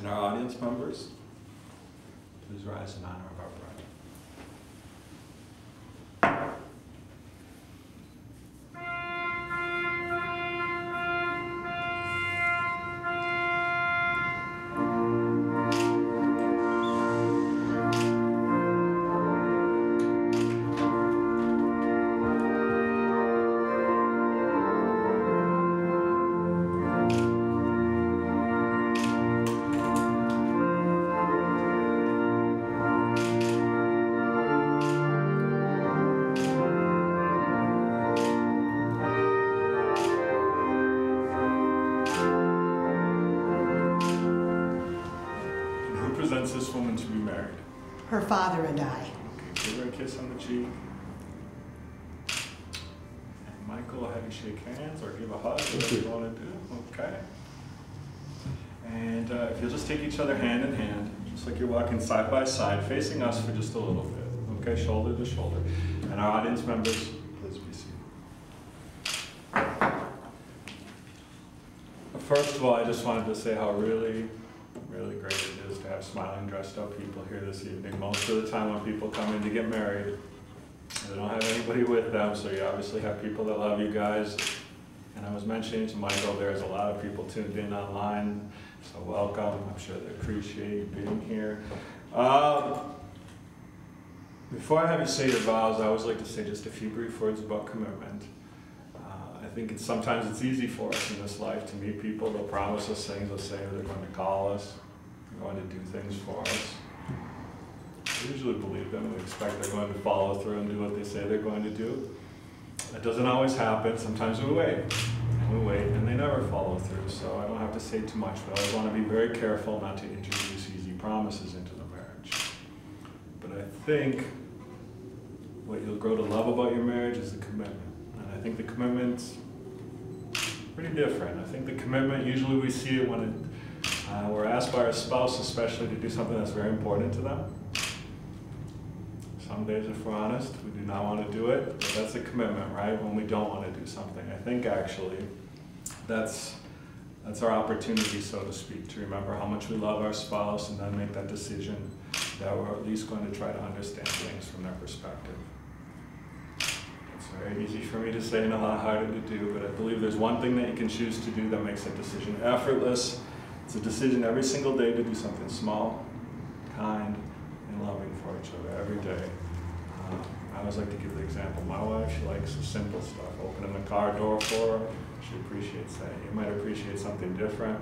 And our audience members, please rise in honor of our bride. Presents this woman to be married? Her father and I. Okay, give her a kiss on the cheek. And Michael, I'll have you shake hands or give a hug, whatever you want to do. Okay. And if you'll just take each other hand in hand, just like you're walking side by side, facing us for just a little bit. Okay, shoulder to shoulder. And our audience members, please be seated. First of all, I just wanted to say how really great it is to have smiling, dressed up people here this evening. Most of the time when people come in to get married, they don't have anybody with them, so you obviously have people that love you guys. And I was mentioning to Michael, there's a lot of people tuned in online, so welcome. I'm sure they appreciate you being here. Before I have you say your vows, I always like to say just a few brief words about commitment. I think sometimes it's easy for us in this life to meet people. They'll promise us things. They'll say they're going to call us. They're going to do things for us. We usually believe them. We expect they're going to follow through and do what they say they're going to do. That doesn't always happen. Sometimes we wait, and they never follow through. So I don't have to say too much, but I want to be very careful not to introduce easy promises into the marriage. But I think what you'll grow to love about your marriage is the commitment. I think the commitment's pretty different. I think the commitment, usually we see it when we're asked by our spouse especially to do something that's very important to them. Some days, if we're honest, we do not want to do it, but that's a commitment, right? When we don't want to do something. I think actually that's our opportunity, so to speak, to remember how much we love our spouse and then make that decision that we're at least going to try to understand things from their perspective. It's very easy for me to say and a lot harder to do, but I believe there's one thing that you can choose to do that makes that decision effortless. It's a decision every single day to do something small, kind, and loving for each other every day. I always like to give the example. My wife, she likes the simple stuff. Opening the car door for her, she appreciates that. You might appreciate something different.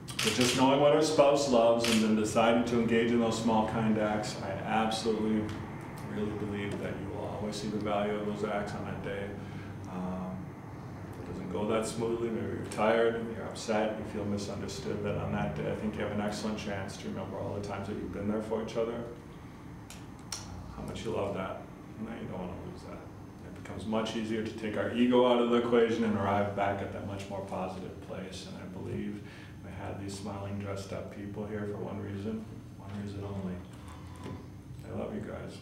But just knowing what our spouse loves and then deciding to engage in those small, kind acts, I absolutely, really believe that you will always see the value of those acts on that day. If it doesn't go that smoothly, maybe you're tired, you're upset, you feel misunderstood, that on that day I think you have an excellent chance to remember all the times that you've been there for each other, how much you love that, and that you don't want to lose that. It becomes much easier to take our ego out of the equation and arrive back at that much more positive place. And I believe we had these smiling, dressed up people here for one reason only. I love you guys.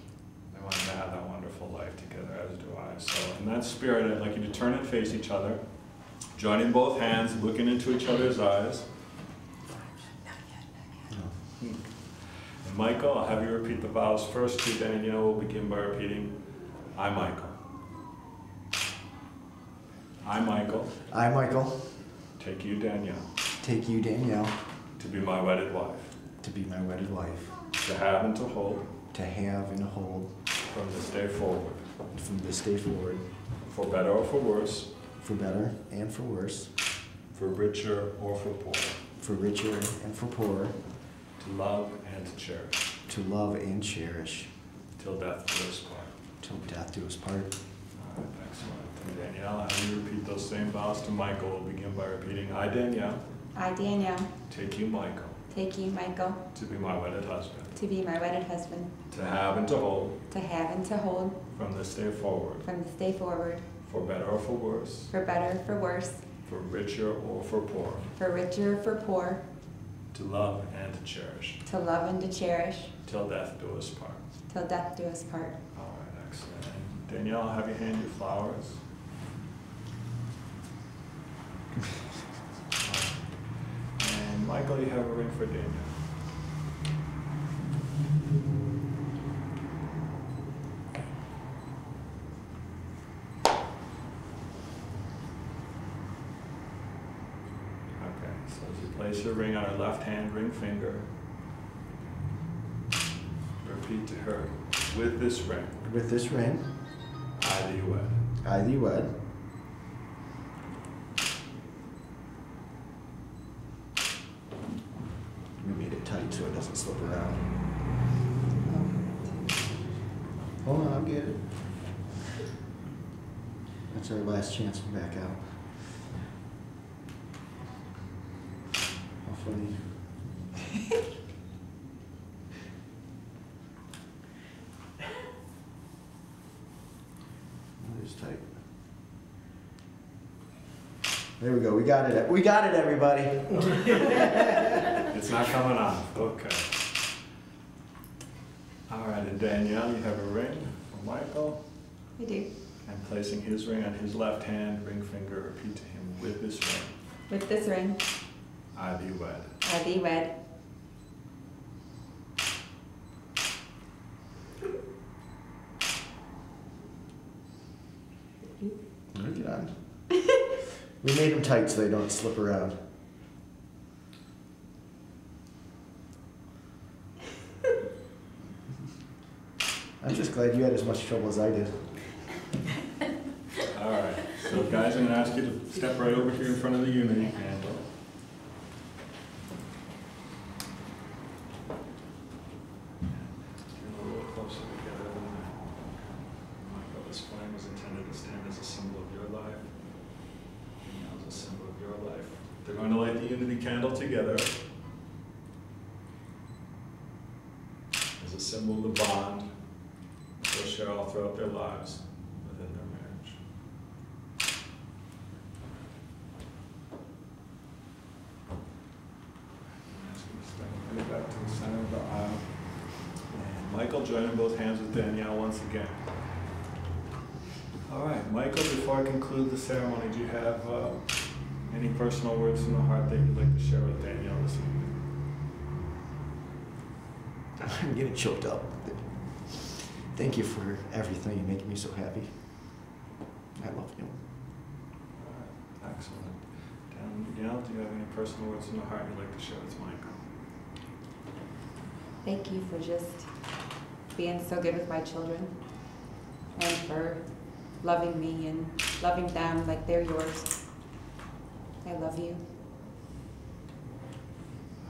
I want to have that wonderful life together, as do I. So in that spirit, I'd like you to turn and face each other, joining both hands, looking into each other's eyes. And Michael, I'll have you repeat the vows first to Danielle. We'll begin by repeating, I, Michael. I, Michael. I, Michael. Take you, Danielle. Take you, Danielle. To be my wedded wife. To be my wedded wife. To have and to hold. To have and to hold. From this day forward. From this day forward. For better or for worse. For better and for worse. For richer or for poor. For richer and for poorer. To love and to cherish. To love and cherish. Till death do us part. Till death do us part. All right, excellent. And Danielle, how do you repeat those same vows to Michael? We'll begin by repeating, I, Danielle. I, Danielle. Take you, Michael. Take you, Michael. To be my wedded husband. To be my wedded husband. To have and to hold. To have and to hold. From this day forward. From this day forward. For better or for worse. For better, for worse. For richer or for poor. For richer, for poor. To love and to cherish. To love and to cherish. Till death do us part. Till death do us part. All right, excellent. And Danielle, I'll have you hand you flowers. And Michael, you have a ring for Daniel. Okay, so as you place your ring on her left hand ring finger, repeat to her, with this ring, With this ring, I thee wed. I thee wed. We made it tight so it doesn't slip around. Hold on, I'll get it. That's our last chance to back out. How funny. That is tight. There we go. We got it. We got it, everybody. It's not coming off. Okay. All right, and Danielle, you have a ring for Michael. I do. And placing his ring on his left hand ring finger, repeat to him, with this ring, With this ring, I thee wed. I thee wed. Look at We made them tight so they don't slip around. I'm just glad you had as much trouble as I did. All right, so guys, I'm gonna ask you to step right over here in front of the unity candle. Get a little closer together than that. Michael, this flame was intended to stand as a symbol of your life. And now as a symbol of your life. They're going to light the unity candle together as a symbol of the bond they'll share all throughout their lives within their marriage. Bring it back to the center of the aisle. And Michael, joining both hands with Danielle once again. All right, Michael, before I conclude the ceremony, do you have any personal words from the heart that you'd like to share with Danielle this evening? I'm getting choked up. Thank you for everything. You're making me so happy. I love you. All right, excellent. Danielle, do you have any personal words from the heart you'd like to share with Michael? Thank you for just being so good with my children and for loving me and loving them like they're yours. I love you.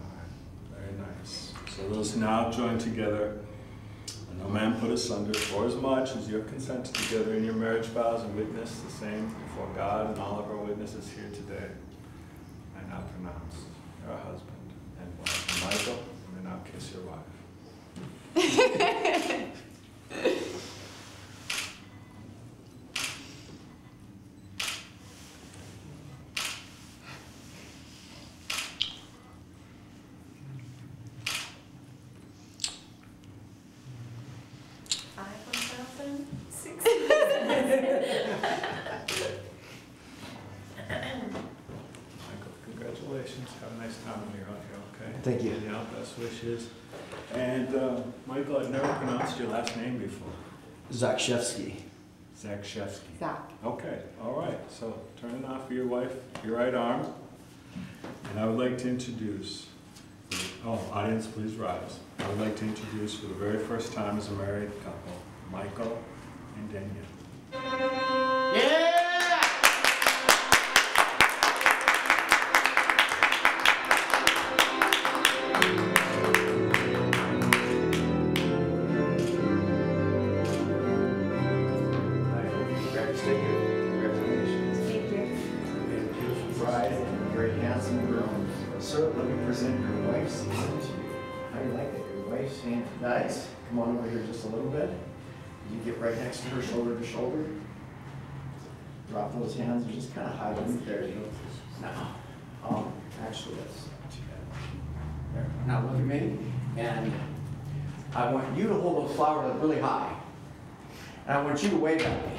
All right, very nice. So those now join together. And no man put asunder, for as much as you have consented together in your marriage vows and witness the same before God and all of our witnesses here today. I now pronounce your husband and wife. And Michael, you may now kiss your wife. Michael, congratulations. Have a nice time when you're out here, okay? Thank you. Yeah, best wishes. And Michael, I've never pronounced your last name before. Zakshevsky. Zakshevsky. Zach. Okay, all right. So turn it off for your wife, your right arm. And I would like to introduce, audience, please rise. I would like to introduce for the very first time as a married couple, Michael and Danielle. Yeah! Congratulations. Thank you. You have a beautiful bride and a very handsome groom. Sir, let me present your wife's hand to you. How do you like it? Your wife's hand. Nice. Come on over here just a little bit. You get right next to her, shoulder to shoulder. Drop those hands and just kind of hide them. There you go. Now, actually, that's not too bad. There. Now look at me, and I want you to hold those flowers up really high. And I want you to wave at me.